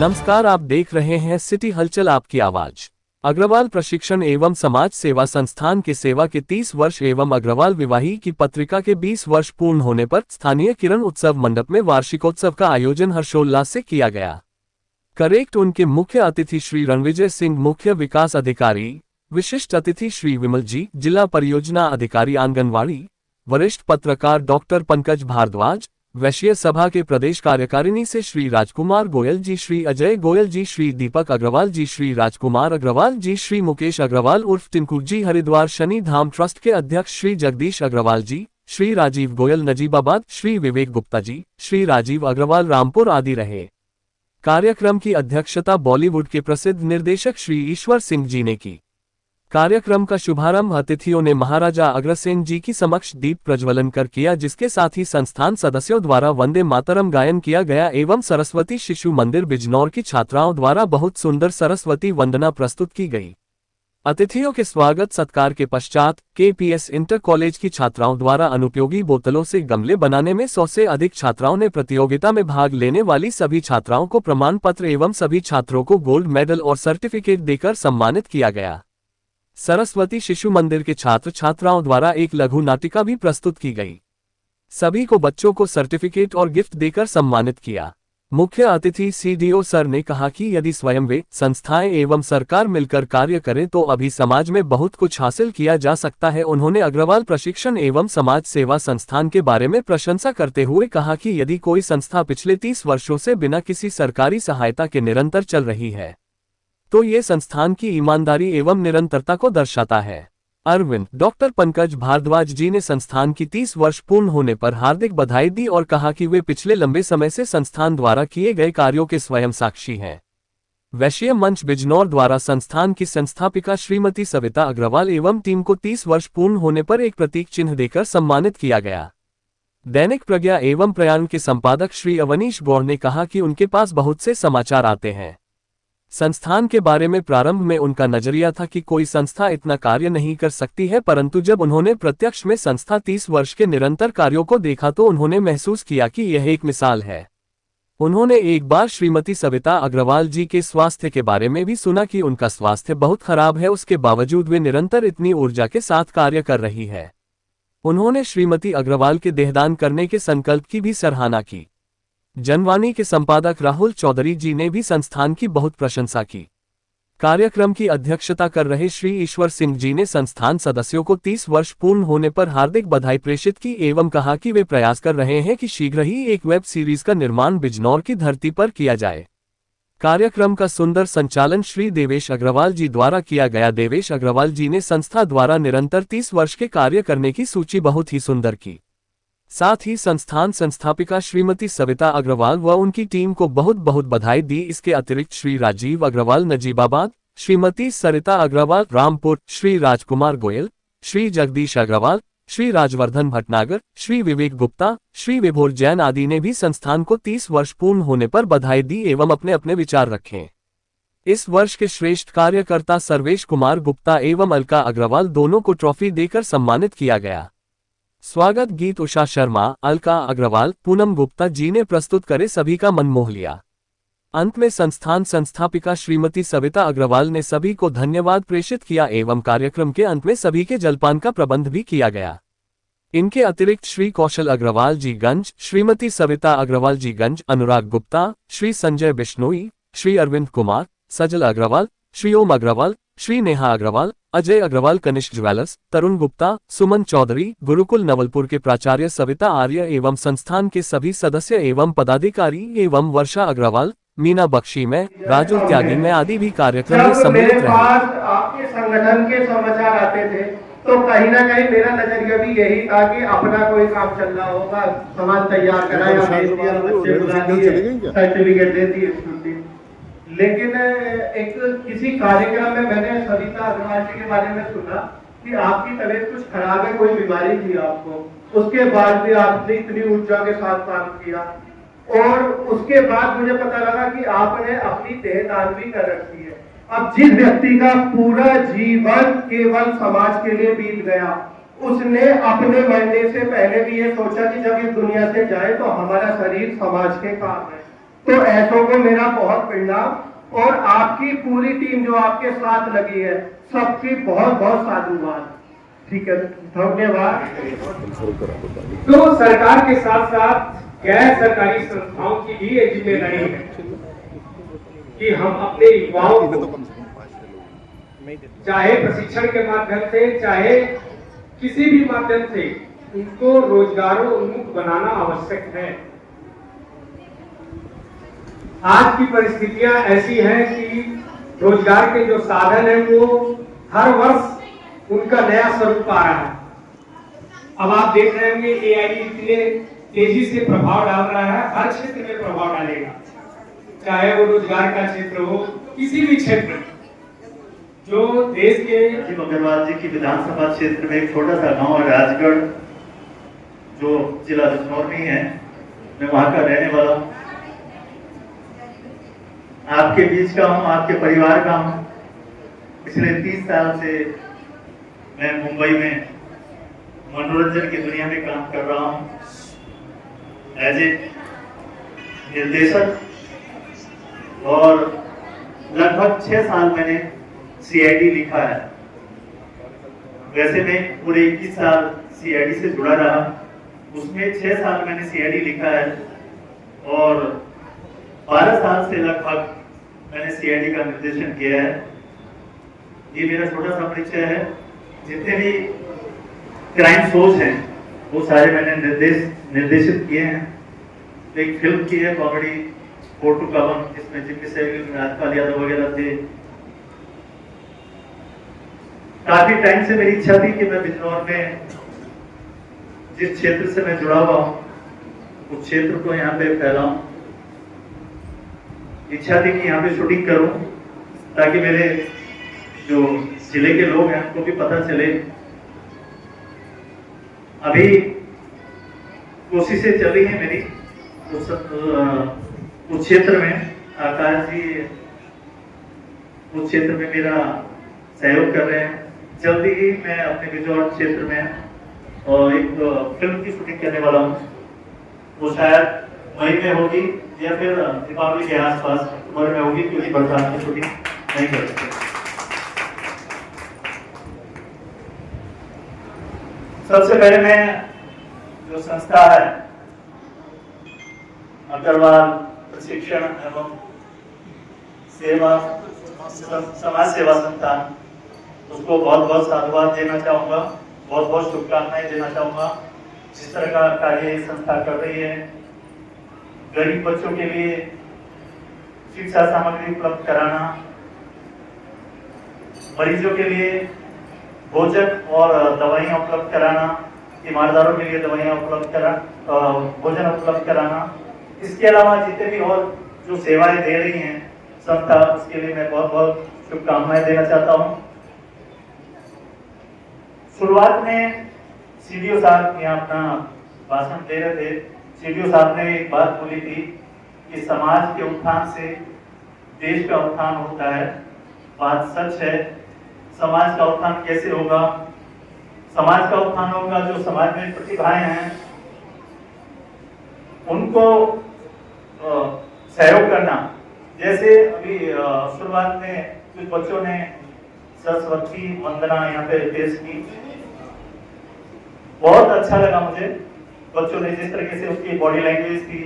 नमस्कार, आप देख रहे हैं सिटी हलचल आपकी आवाज। अग्रवाल प्रशिक्षण एवं समाज सेवा संस्थान के सेवा के 30 वर्ष एवं अग्रवाल विवाही की पत्रिका के 20 वर्ष पूर्ण होने पर स्थानीय किरण उत्सव मंडप में वार्षिकोत्सव का आयोजन हर्षोल्लास से किया गया। करेक्ट। उनके मुख्य अतिथि श्री रणविजय सिंह, मुख्य विकास अधिकारी, विशिष्ट अतिथि श्री विमल जी, जिला परियोजना अधिकारी आंगनवाड़ी, वरिष्ठ पत्रकार डॉक्टर पंकज भारद्वाज, वैश्य सभा के प्रदेश कार्यकारिणी से श्री राजकुमार गोयल जी, श्री अजय गोयल जी, श्री दीपक अग्रवाल जी, श्री राजकुमार अग्रवाल जी, श्री मुकेश अग्रवाल उर्फ टिंकू जी, हरिद्वार शनि धाम ट्रस्ट के अध्यक्ष श्री जगदीश अग्रवाल जी, श्री राजीव गोयल नजीबाबाद, श्री विवेक गुप्ता जी, श्री राजीव अग्रवाल रामपुर आदि रहे। कार्यक्रम की अध्यक्षता बॉलीवुड के प्रसिद्ध निर्देशक श्री ईश्वर सिंह जी ने की। कार्यक्रम का शुभारंभ अतिथियों ने महाराजा अग्रसेन जी की समक्ष दीप प्रज्वलन कर किया, जिसके साथ ही संस्थान सदस्यों द्वारा वंदे मातरम गायन किया गया एवं सरस्वती शिशु मंदिर बिजनौर की छात्राओं द्वारा बहुत सुंदर सरस्वती वंदना प्रस्तुत की गई। अतिथियों के स्वागत सत्कार के पश्चात केपीएस इंटर कॉलेज की छात्राओं द्वारा अनुपयोगी बोतलों से गमले बनाने में 100 से अधिक छात्राओं ने प्रतियोगिता में भाग लेने वाली सभी छात्राओं को प्रमाण पत्र एवं सभी छात्रों को गोल्ड मेडल और सर्टिफिकेट देकर सम्मानित किया गया। सरस्वती शिशु मंदिर के छात्र छात्राओं द्वारा एक लघु नाटिका भी प्रस्तुत की गई। सभी को बच्चों को सर्टिफिकेट और गिफ्ट देकर सम्मानित किया। मुख्य अतिथि सीडीओ सर ने कहा कि यदि स्वयं वे, संस्थाएं एवं सरकार मिलकर कार्य करें तो अभी समाज में बहुत कुछ हासिल किया जा सकता है। उन्होंने अग्रवाल प्रशिक्षण एवं समाज सेवा संस्थान के बारे में प्रशंसा करते हुए कहा कि यदि कोई संस्था पिछले 30 वर्षों से बिना किसी सरकारी सहायता के निरंतर चल रही है तो ये संस्थान की ईमानदारी एवं निरंतरता को दर्शाता है। अरविंद डॉक्टर पंकज भारद्वाज जी ने संस्थान की 30 वर्ष पूर्ण होने पर हार्दिक बधाई दी और कहा कि वे पिछले लंबे समय से संस्थान द्वारा किए गए कार्यों के स्वयं साक्षी हैं। वैश्य मंच बिजनौर द्वारा संस्थान की संस्थापिका श्रीमती सविता अग्रवाल एवं टीम को 30 वर्ष पूर्ण होने पर एक प्रतीक चिन्ह देकर सम्मानित किया गया। दैनिक प्रज्ञा एवं प्रयाण के संपादक श्री अवनीश गौड़ ने कहा कि उनके पास बहुत से समाचार आते हैं। संस्थान के बारे में प्रारंभ में उनका नजरिया था कि कोई संस्था इतना कार्य नहीं कर सकती है, परंतु जब उन्होंने प्रत्यक्ष में संस्था 30 वर्ष के निरंतर कार्यों को देखा तो उन्होंने महसूस किया कि यह एक मिसाल है। उन्होंने एक बार श्रीमती सविता अग्रवाल जी के स्वास्थ्य के बारे में भी सुना कि उनका स्वास्थ्य बहुत खराब है, उसके बावजूद वे निरंतर इतनी ऊर्जा के साथ कार्य कर रही है। उन्होंने श्रीमती अग्रवाल के देहदान करने के संकल्प की भी सराहना की। जनवाणी के संपादक राहुल चौधरी जी ने भी संस्थान की बहुत प्रशंसा की। कार्यक्रम की अध्यक्षता कर रहे श्री ईश्वर सिंह जी ने संस्थान सदस्यों को 30 वर्ष पूर्ण होने पर हार्दिक बधाई प्रेषित की एवं कहा कि वे प्रयास कर रहे हैं कि शीघ्र ही एक वेब सीरीज का निर्माण बिजनौर की धरती पर किया जाए। कार्यक्रम का सुंदर संचालन श्री देवेश अग्रवाल जी द्वारा किया गया। देवेश अग्रवाल जी ने संस्था द्वारा निरंतर 30 वर्ष के कार्य करने की सूची बहुत ही सुंदर की। साथ ही संस्थान संस्थापिका श्रीमती सविता अग्रवाल व उनकी टीम को बहुत बहुत बधाई दी। इसके अतिरिक्त श्री राजीव अग्रवाल नजीबाबाद, श्रीमती सरिता अग्रवाल रामपुर, श्री राजकुमार गोयल, श्री जगदीश अग्रवाल, श्री राजवर्धन भटनागर, श्री विवेक गुप्ता, श्री विभोर जैन आदि ने भी संस्थान को 30 वर्ष पूर्ण होने पर बधाई दी एवं अपने अपने विचार रखे। इस वर्ष के श्रेष्ठ कार्यकर्ता सर्वेश कुमार गुप्ता एवं अलका अग्रवाल दोनों को ट्रॉफी देकर सम्मानित किया गया। स्वागत गीत उषा शर्मा, अलका अग्रवाल, पूनम गुप्ता जी ने प्रस्तुत करे सभी का मन मोह लिया। अंत में संस्थान संस्थापिका श्रीमती सविता अग्रवाल ने सभी को धन्यवाद प्रेषित किया एवं कार्यक्रम के अंत में सभी के जलपान का प्रबंध भी किया गया। इनके अतिरिक्त श्री कौशल अग्रवाल जी गंज, श्रीमती सविता अग्रवाल जी गंज, अनुराग गुप्ता, श्री संजय बिश्नोई, श्री अरविंद कुमार, सजल अग्रवाल, श्री ओम अग्रवाल, श्री नेहा अग्रवाल, अजय अग्रवाल कनिष्क ज्वेलर्स, तरुण गुप्ता, सुमन चौधरी, गुरुकुल नवलपुर के प्राचार्य सविता आर्य एवं संस्थान के सभी सदस्य एवं पदाधिकारी एवं वर्षा अग्रवाल, मीना बख्शी में, राजू त्यागी में आदि भी कार्यक्रम में सम्मिलित रहे। आपके संगठन के समाचार आते थे तो कहीं ना कहीं मेरा नजरिया भी यही था कि अपना कोई काम चल रहा होगा, सामान तैयार कराया, सर्टिफिकेट दे दिए। लेकिन एक किसी कार्यक्रम में मैंने सविता अग्रवाल जी के बारे में सुना कि आपकी तबीयत कुछ खराब है, कोई बीमारी थी आपको, उसके बाद भी आपने इतनी ऊर्जा के साथ काम किया और उसके बाद मुझे पता लगा कि आपने अपनी देहदान भी कर रखी है। अब जिस व्यक्ति का पूरा जीवन केवल समाज के लिए बीत गया, उसने अपने मरने से पहले भी ये सोचा कि जब इस दुनिया से जाए तो हमारा शरीर समाज के काम है। तो ऐसों को मेरा बहुत प्रणाम और आपकी पूरी टीम जो आपके साथ लगी है, सबकी बहुत बहुत साधुवाद। ठीक है, धन्यवाद। तो सरकार के साथ साथ गैर सरकारी संस्थाओं की भी ये जिम्मेदारी है कि हम अपने युवाओं को चाहे प्रशिक्षण के माध्यम से, चाहे किसी भी माध्यम से, उनको रोजगारोन्मुख बनाना आवश्यक है। आज की परिस्थितियां ऐसी हैं कि रोजगार के जो साधन है वो हर वर्ष उनका नया स्वरूप आ रहा है। अब आप देख रहे होंगे एआई इतने तेजी से प्रभाव डाल रहा है, हर क्षेत्र में प्रभाव डालेगा, चाहे वो रोजगार का क्षेत्र हो, किसी भी क्षेत्र। जो देश के राजीव अग्रवाल जी की विधानसभा क्षेत्र में एक छोटा सा गांव है राजगढ़, जो जिला बिजनौर में है, मैं वहां का रहने वाला हूँ। आपके बीच का हूँ, आपके परिवार का हूँ। पिछले 30 साल से मैं मुंबई में मनोरंजन की दुनिया में काम कर रहा हूँ एज ए निर्देशक, और लगभग 6 साल मैंने सीआईडी लिखा है। वैसे मैं पूरे 21 साल सीआईडी से जुड़ा रहा, उसमें 6 साल मैंने सीआईडी लिखा है और 12 साल से लगभग मैंने सीआईडी का निर्देशन किया है। ये मेरा छोटा सा परिचय है। जितने भी क्राइम शोज हैं वो सारे मैंने निर्देशित किए हैं। एक फिल्म की है कॉमेडी 4 to Cover, जिसमें जिम्मी सहगल, राजपाल यादव वगैरह थे। काफी टाइम से मेरी इच्छा थी कि मैं बिजनौर में जिस क्षेत्र से मैं जुड़ा हुआ हूँ उस क्षेत्र को यहाँ पे फैलाऊं। इच्छा थी कि यहाँ पे शूटिंग करूं ताकि मेरे जो जिले के लोग हैं उनको भी पता चले। अभी कोशिशें चल रही हैं मेरी उस क्षेत्र में। आकाश जी उस क्षेत्र में मेरा सहयोग कर रहे हैं। जल्दी ही मैं अपने बिजनौर क्षेत्र में और एक फिल्म की शूटिंग करने वाला हूँ। वो शायद मई में होगी या फिर दीपावली के आसपास अक्टूबर में होगी, क्योंकि बरसात की शूटिंग नहीं कर सकते। सबसे पहले मैं जो संस्था है अग्रवाल प्रशिक्षण एवं सेवा समाज सेवा संस्थान, उसको बहुत बहुत साधुवाद देना चाहूँगा, बहुत बहुत शुभकामनाएं देना चाहूँगा। जिस तरह का कार्य ये संस्था कर रही है, गरीब बच्चों के लिए शिक्षा सामग्री उपलब्ध कराना, मरीजों के लिए भोजन और दवाइयाँ उपलब्ध कराना, ईमानदारों के लिए दवाइयाँ उपलब्ध भोजन उपलब्ध कराना, इसके अलावा जितने भी और जो सेवाएं दे रही हैं संस्था, उसके लिए मैं बहुत बहुत शुभकामनाएं देना चाहता हूँ। शुरुआत में सीडीओ साहब यहाँ अपना भाषण दे रहे थे। सीडीओ साहब ने एक बात बोली थी कि समाज के उत्थान से देश का उत्थान होता है। बात सच है। समाज का उत्थान कैसे होगा? समाज का उत्थान होगा जो समाज में प्रतिभाएं हैं उनको सहयोग करना। जैसे अभी शुरुआत में कुछ बच्चों ने सरस्वती वंदना यहाँ पे पेश की, बहुत अच्छा लगा मुझे। बच्चों ने जिस तरीके से उसकी बॉडी लैंग्वेज थी,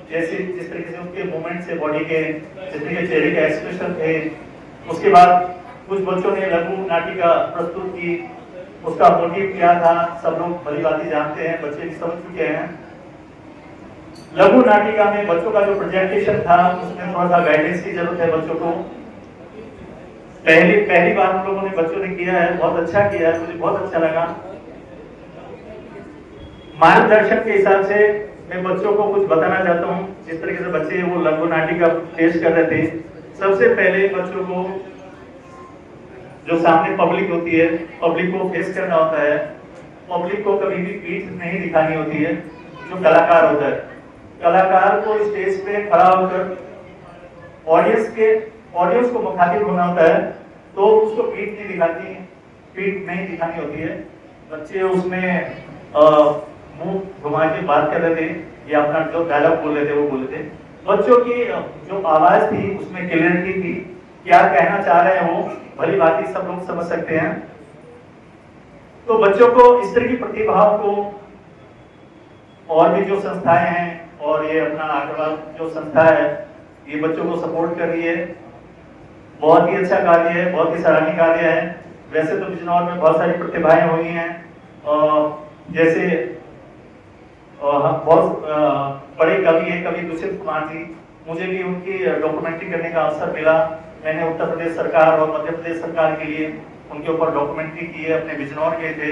जिस तरीके से उसके मूवमेंट से बॉडी के, जिस तरीके चेहरे के एक्सप्रेशन थे। उसके बाद कुछ बच्चों ने लघु नाटिका प्रस्तुत की, उसका मोटिव क्या था सब लोग भली भांति जानते हैं, बच्चे भी समझ चुके हैं। लघु नाटिका में बच्चों का जो प्रेजेंटेशन था उसमें थोड़ा सा गाइडेंस की जरूरत है बच्चों को। पहली बार हम लोगों ने बच्चों ने किया है, बहुत अच्छा किया है, मुझे बहुत अच्छा लगा। मार्गदर्शन के हिसाब से मैं बच्चों को कुछ बताना चाहता हूँ। जिस तरीके से बच्चे वो लघु नाटिका पेश कर रहे थे, सबसे पहले बच्चों को जो सामने पब्लिक होती है, पब्लिक को फेस करना होता है। पब्लिक को कभी भी पीठ नहीं दिखानी होती है। जो कलाकार होता है, कलाकार को स्टेज पे खड़ा होकर ऑडियंस को मुखातिब होना होता है, तो उसको पीठ नहीं दिखानी होती है। बच्चे उसमें मुंह घुमा के बात कर रहे थे या अपना जो डायलॉग बोल रहे थे वो बोल रहे थे। बच्चों की जो आवाज थी उसमें क्लियरिटी थी, क्या कहना चाह रहे हो भली बात सब लोग समझ सकते हैं। तो बच्चों को इस तरह की प्रतिभाओं को और भी जो संस्थाएं हैं और ये अपना अग्रवाल जो संस्था है ये बच्चों को सपोर्ट कर रही है। बहुत ही अच्छा कार्य है, बहुत ही सराहनीय कार्य है। वैसे तो बिजनौर में बहुत सारी प्रतिभाएं हुई हैं, जैसे बहुत बड़े कवि हैं कवि दुष्यंत कुमार जी, मुझे भी उनकी डॉक्यूमेंट्री करने का अवसर मिला। मैंने उत्तर प्रदेश सरकार और मध्य प्रदेश सरकार के लिए उनके ऊपर डॉक्यूमेंट्री की है, अपने बिजनौर गए थे।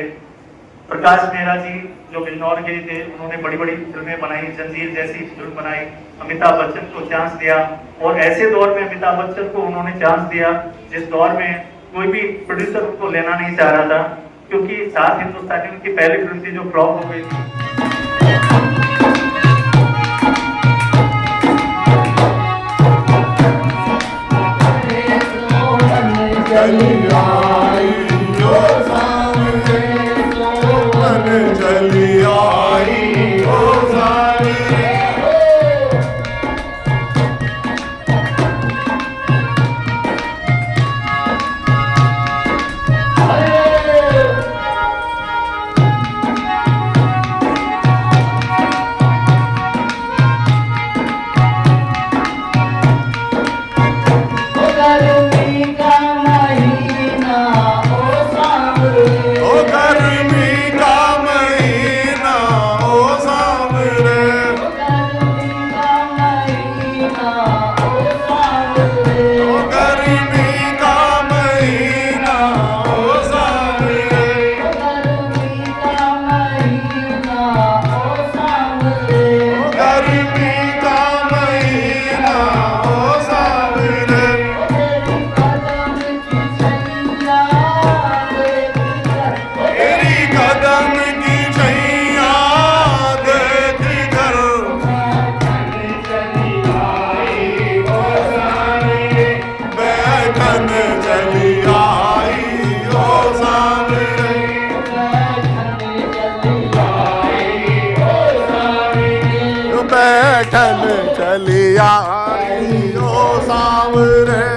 प्रकाश मेहरा जी जो बिजनौर गए थे, उन्होंने बड़ी बड़ी फिल्में बनाई, जंजीर जैसी फिल्म बनाई, अमिताभ बच्चन को चांस दिया। और ऐसे दौर में अमिताभ बच्चन को उन्होंने चांस दिया जिस दौर में कोई भी प्रोड्यूसर उनको लेना नहीं चाह रहा था, क्योंकि सात हिंदुस्तानी उनकी पहली फिल्म थी जो फ्लॉप हो गई थी। बैठन चली आई ओ सांवरे।